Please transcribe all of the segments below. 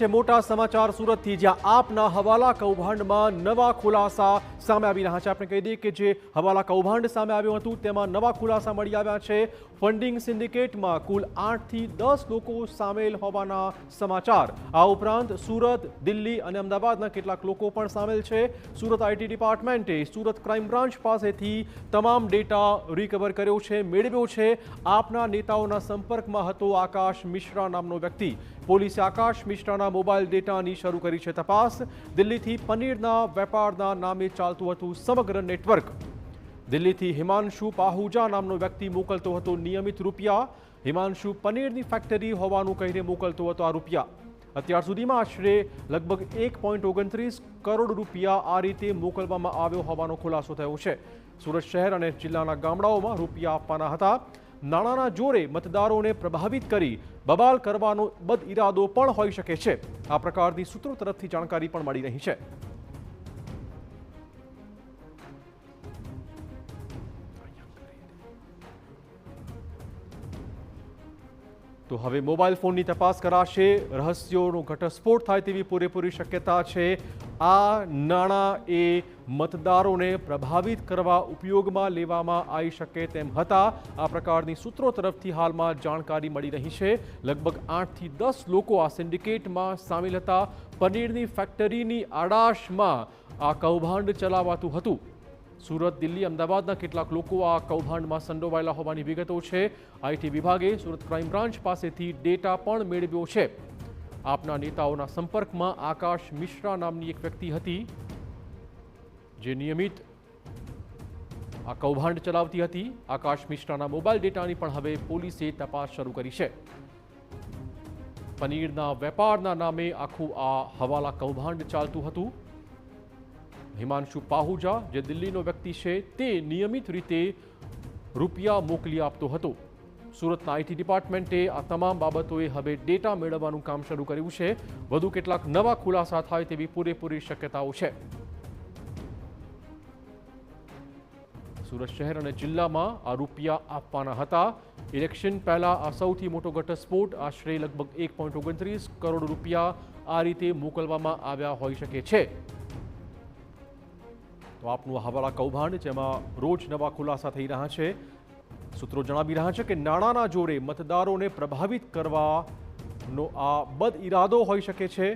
છે મોટા સમાચાર સુરતથી, જ્યાં આપના હવાલા કૌભાંડમાં નવા ખુલાસા સામે આવી રહ્યા છે। આપણે કહી દઈએ કે જે હવાલા કૌભાંડ સામે આવ્યું હતું તેમાં નવા ખુલાસા મળી આવ્યા છે। ફંડિંગ સિન્ડિકેટમાં કુલ 8 થી 10 લોકો સામેલ હોવાના સમાચાર। આ ઉપરાંત સુરત, દિલ્હી અને અમદાવાદના કેટલાક લોકો પણ સામેલ છે। સુરત આઈટી ડિપાર્ટમેન્ટે સુરત ક્રાઇમ બ્રાન્ચ પાસેથી તમામ ડેટા રિકવર કર્યો છે, મેળવ્યો છે। આપના નેતાઓના સંપર્કમાં હતો આકાશ મિશ્રા નામનો વ્યક્તિ। પોલીસે આકાશ મિશ્રાના મોબાઈલ ડેટાની શરૂ કરી છે તપાસ। દિલ્હીથી પનીરના વેપારના નામે ચાલતું હતું સમગ્ર નેટવર્ક। દિલ્હીથી હિમાંશુ પાહુજા નામનો વ્યક્તિ મોકલતો હતો નિયમિત રૂપિયા। હિમાંશુ પનીરની ફેક્ટરી હોવાનું કહીને મોકલતો હતો આ રૂપિયા। અત્યાર સુધીમાં આશરે લગભગ 1.29 કરોડ રૂપિયા આ રીતે મોકલવામાં આવ્યો હોવાનો ખુલાસો થયો છે। સુરત શહેર અને જિલ્લાના ગામડાઓમાં રૂપિયા આપવાના હતા। નાણાંના જોરે મતદારોને પ્રભાવિત કરી બબાલ કરવાનો બદ ઇરાદો પણ હોઈ શકે છે। આ પ્રકારની સૂત્રો તરફથી જાણકારી પણ મળી રહી છે। તો હવે મોબાઈલ ફોનની તપાસ કરાશે। રહસ્યોનો ઘટસ્ફોટ થાય તેવી પૂરેપૂરી શક્યતા છે। આ નાણાં એ મતદારોને પ્રભાવિત કરવા ઉપયોગમાં લેવામાં આવી શકે તેમ હતા। આ પ્રકારની સૂત્રો તરફથી હાલમાં જાણકારી મળી રહી છે। લગભગ 8 થી 10 લોકો આ સિન્ડિકેટમાં સામેલ હતા। પનીરની ફેક્ટરીની આડાશમાં આ કૌભાંડ ચલાવાતું હતું। સુરત, દિલ્હી, અમદાવાદના કેટલાક લોકો આ કૌભાંડમાં સંડોવાયેલા હોવાની વિગતો છે। આઈટી વિભાગે સુરત ક્રાઇમ બ્રાન્ચ પાસેથી ડેટા પણ મેળવ્યો છે। આપના નેતાઓના સંપર્કમાં આકાશ મિશ્રા નામની એક વ્યક્તિ હતી જે નિયમિત આ કૌભાંડ ચલાવતી હતી। આકાશ મિશ્રાના મોબાઈલ ડેટાની પણ હવે પોલીસે તપાસ શરૂ કરી છે। પનીરના વેપારના નામે આખું આ હવાલા કૌભાંડ ચાલતું હતું। હિમાંશુ પાહુજા જે દિલ્હીનો વ્યક્તિ છે તે નિયમિત રીતે રૂપિયા મોકલી આપતો હતો। સુરતના આઈટી ડિપાર્ટમેન્ટે આ તમામ બાબતોએ હવે ડેટા મેળવવાનું કામ શરૂ કર્યું છે। વધુ કેટલાક નવા ખુલાસા થાય તેવી પૂરેપૂરી શક્યતાઓ છે। સુરત શહેર અને જિલ્લામાં આ રૂપિયા આપવાના હતા। ઇલેક્શન પહેલા આ સૌથી મોટો ઘટસ્ફોટ, આશરે લગભગ 1.29 કરોડ રૂપિયા આ રીતે મોકલવામાં આવ્યા હોઈ શકે છે। તો આપનું હવાલા કૌભાંડ જેમાં રોજ નવા ખુલાસા થઈ રહ્યા છે। સૂત્રો જણાવી રહ્યા છે કે નાણાંના જોરે મતદારોને પ્રભાવિત કરવાનો આ બદ ઇરાદો હોઈ શકે છે।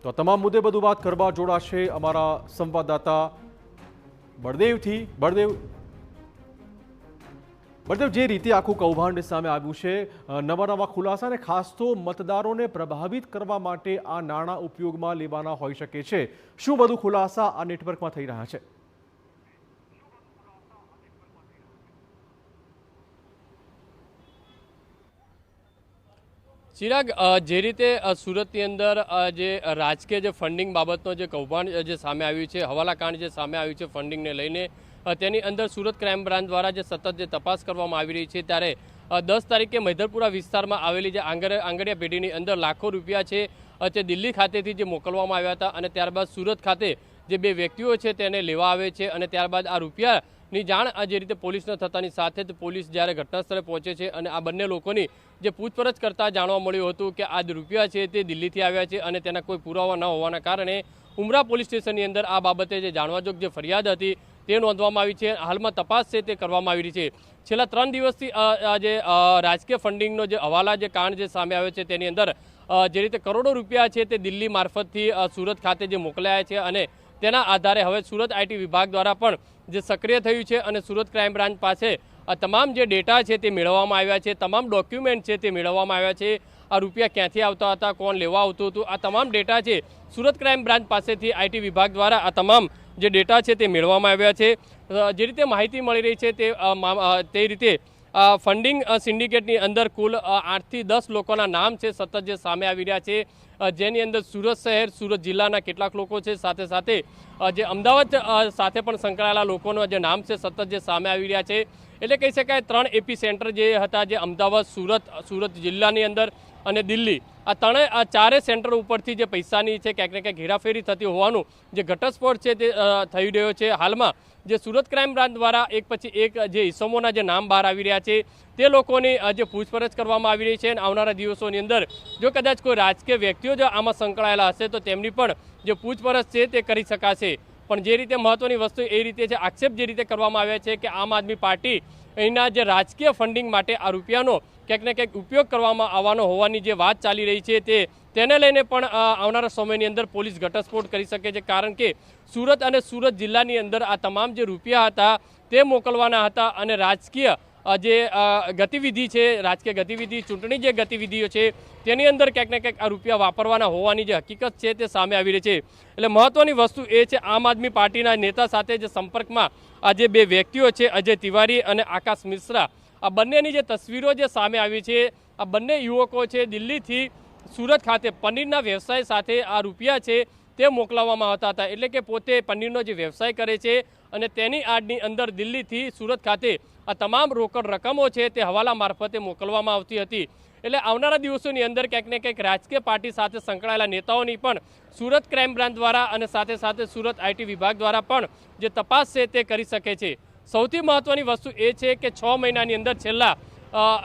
તો આ તમામ મુદ્દે વધુ વાત કરવા જોડાશે અમારા સંવાદદાતા બળદેવથી। બળદેવ, જે રીતે આખું કૌભાંડ સામે આવ્યું છે, નવા ખુલાસા અને ખાસ તો મતદારોને પ્રભાવિત કરવા માટે આ નાણાં ઉપયોગમાં લેવાના હોઈ શકે છે। શું વધુ ખુલાસા આ નેટવર્કમાં થઈ રહ્યા છે? ચિરાગ, જે રીતે સુરતની અંદર જે રાજકીય જે ફંડિંગ બાબતનો જે કૌભાંડ જે સામે આવ્યું છે, હવાલાકાંડ જે સામે આવ્યું છે ફંડિંગને લઈને, તેની અંદર સુરત ક્રાઇમ બ્રાન્ચ દ્વારા જે સતત જે તપાસ કરવામાં આવી રહી છે, ત્યારે 10 તારીખે મૈધરપુરા વિસ્તારમાં આવેલી જે આંગડિયા પેઢીની અંદર લાખો રૂપિયા છે તે દિલ્હી ખાતેથી જે મોકલવામાં આવ્યા હતા અને ત્યારબાદ સુરત ખાતે જે બે વ્યક્તિઓ છે તેને લેવા આવે છે અને ત્યારબાદ આ રૂપિયાની જાણ જે રીતે પોલીસને થતાની સાથે જ પોલીસ જ્યારે ઘટના સ્થળે પહોંચે છે અને આ બંને લોકોની જે પૂછપરછ કરતા જાણવા મળ્યું હતું કે આ રૂપિયા છે તે દિલ્હીથી આવ્યા છે અને તેના કોઈ પુરાવા ન હોવાના કારણે ઉમરા પોલીસ સ્ટેશનની અંદર આ બાબતે જે જાણવાજોગ જે ફરિયાદ હતી તે નોંધવામાં આવી છે। હાલમાં તપાસ છે તે કરવામાં આવી રહી છે। છેલ્લા 3 દિવસથી જે રાજકીય ફંડિંગનો જે હવાલા જે કાંડ જે સામે આવ્યો છે તેની અંદર જે રીતે કરોડો રૂપિયા છે તે દિલ્હી મારફતથી સુરત ખાતે જે મોકલાયા છે અને તેના આધારે હવે સુરત આઈટી વિભાગ દ્વારા પણ જે સક્રિય થયું છે અને સુરત ક્રાઇમ બ્રાન્ચ પાસે આ તમામ જે ડેટા છે તે મેળવવામાં આવ્યા છે, તમામ ડોક્યુમેન્ટ છે તે મેળવવામાં આવ્યા છે। આ રૂપિયા ક્યાંથી આવતા હતા, કોણ લેવા આવતું હતું, આ તમામ ડેટા છે સુરત ક્રાઇમ બ્રાન્ચ પાસેથી આઈટી વિભાગ દ્વારા આ તમામ જે ડેટા છે તે મેળવવામાં આવ્યા છે। જે રીતે માહિતી મળી રહી છે તે રીતે ફંડિંગ સિન્ડિકેટની અંદર કુલ 8 થી 10 લોકોના નામ છે સતત જે સામે આવી રહ્યા છે, જેની અંદર સુરત શહેર, સુરત જિલ્લાના કેટલાક લોકો છે, સાથે સાથે જે અમદાવાદ સાથે પણ સંકળાયેલા લોકોનો જે નામ છે સતત જે સામે આવી રહ્યા છે। એટલે કહી શકાય 3 એપી સેન્ટર જે હતા, જે અમદાવાદ, સુરત જિલ્લાની અંદર અને દિલ્હી આ ચારે સેન્ટર ઉપરથી જે પૈસાની છે ક્યાંક ને ક્યાંક હેરાફેરી થતી હોવાનું જે ઘટસ્ફોટ છે તે થઈ રહ્યો છે. હાલમાં જે સુરત ક્રાઇમ બ્રાન્ચ દ્વારા એક પછી એક જે ઇસમોના જે નામ બહાર આવી રહ્યા છે તે લોકોની જે પૂછપરછ કરવામાં આવી રહી છે અને આવનારા દિવસોની અંદર જો કદાચ કોઈ રાજકીય વ્યક્તિઓ જો આમાં સંકળાયેલા હશે તો તેમની પણ જે પૂછપરછ છે તે કરી શકાશે. પણ જે રીતે મહત્વની વસ્તુ એ રીતે છે, આક્ષેપ જે રીતે કરવામાં આવ્યા છે કે આમ આદમી પાર્ટી અહીંના જે રાજકીય ફંડિંગ માટે આ રૂપિયાનો ક્યાંક ને ક્યાંક ઉપયોગ કરવામાં આવવાનો હોવાની જે વાત ચાલી રહી છે તેને લઈને પણ આવનારા સમયની અંદર પોલીસ ઘટસ્ફોટ કરી શકે છે. કારણ કે સુરત અને સુરત જિલ્લાની અંદર આ તમામ જે રૂપિયા હતા તે મોકલવાના હતા અને રાજકીય જે ગતિવિધિ છે, રાજકીય ગતિવિધિ, ચૂંટણી જે ગતિવિધિઓ છે તેની અંદર ક્યાંક ને ક્યાંક આ રૂપિયા વાપરવાના હોવાની જે હકીકત છે તે સામે આવી રહી છે. એટલે મહત્વની વસ્તુ એ છે આમ આદમી પાર્ટીના નેતા સાથે જે સંપર્કમાં આ જે બે વ્યક્તિઓ છે, અજય તિવારી અને આકાશ મિશ્રા, આ બંનેની જે તસવીરો જે સામે આવી છે, આ બંને યુવકો છે દિલ્હીથી સુરત ખાતે પનીરના વ્યવસાય સાથે આ રૂપિયા છે તે મોકલાવવામાં આવતા હતા. એટલે કે પોતે પનીરનો જે વ્યવસાય કરે છે અને તેની આડની અંદર દિલ્હીથી સુરત ખાતે આ તમામ રોકડ રકમો છે તે હવાલા મારફતે મોકલવામાં આવતી હતી. એટલે આવનારા દિવસોની અંદર ક્યાંક ને ક્યાંક રાજકીય પાર્ટી સાથે સંકળાયેલા નેતાઓની પણ સુરત ક્રાઇમ બ્રાન્ચ દ્વારા અને સાથે સાથે સુરત આઈટી વિભાગ દ્વારા પણ જે તપાસ છે તે કરી શકે છે. સૌથી મહત્વની વસ્તુ એ છે કે 6 મહિનાની અંદર છેલ્લા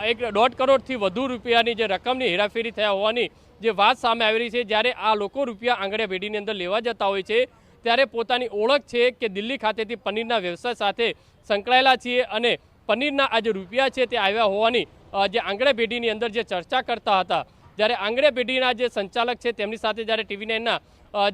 1.5 કરોડથી વધુ રૂપિયાની જે રકમની હેરાફેરી થયા હોવાની જે વાત સામે આવી રહી છે. જ્યારે આ લોકો રૂપિયા આંગળીયા પેઢીની અંદર લેવા જતા હોય છે ત્યારે પોતાની ઓળખ છે કે દિલ્હી ખાતેથી પનીરના વ્યવસાય સાથે સંકળાયેલા છીએ અને પનીરના આ જે રૂપિયા છે તે આવ્યા હોવાની જે આંગળીયા પેઢીની અંદર જે ચર્ચા કરતા હતા. જ્યારે આંગળીયા પેઢીના જે સંચાલક છે તેમની સાથે જ્યારે TV9ના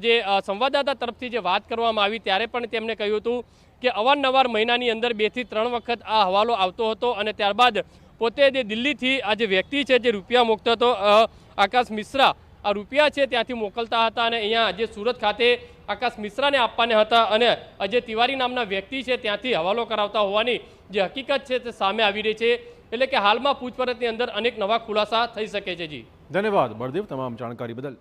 જે સંવાદદાતા તરફથી જે વાત કરવામાં આવી ત્યારે પણ તેમણે કહ્યું હતું કે અવારનવાર મહિનાની અંદર 2 થી 3 વખત આ હવાલો આવતો હતો અને ત્યારબાદ પોતે જે દિલ્હીથી આ જે વ્યક્તિ છે જે રૂપિયા મોકલતો હતો આકાશ મિશ્રા, આ રૂપિયા છે ત્યાંથી મોકલતા હતા અને અહીંયા જે સુરત ખાતે આકાશ મિશ્રાને આપવાના હતા અને અજય તિવારી નામના વ્યક્તિ છે ત્યાંથી હવાલો કરાવતા હોવાની જે હકીકત છે તે સામે આવી રહી છે. એટલે કે હાલમાં પૂછપરછની અંદર અનેક નવા ખુલાસા થઈ શકે છે. જી ધન્યવાદ બળદેવ તમામ જાણકારી બદલ.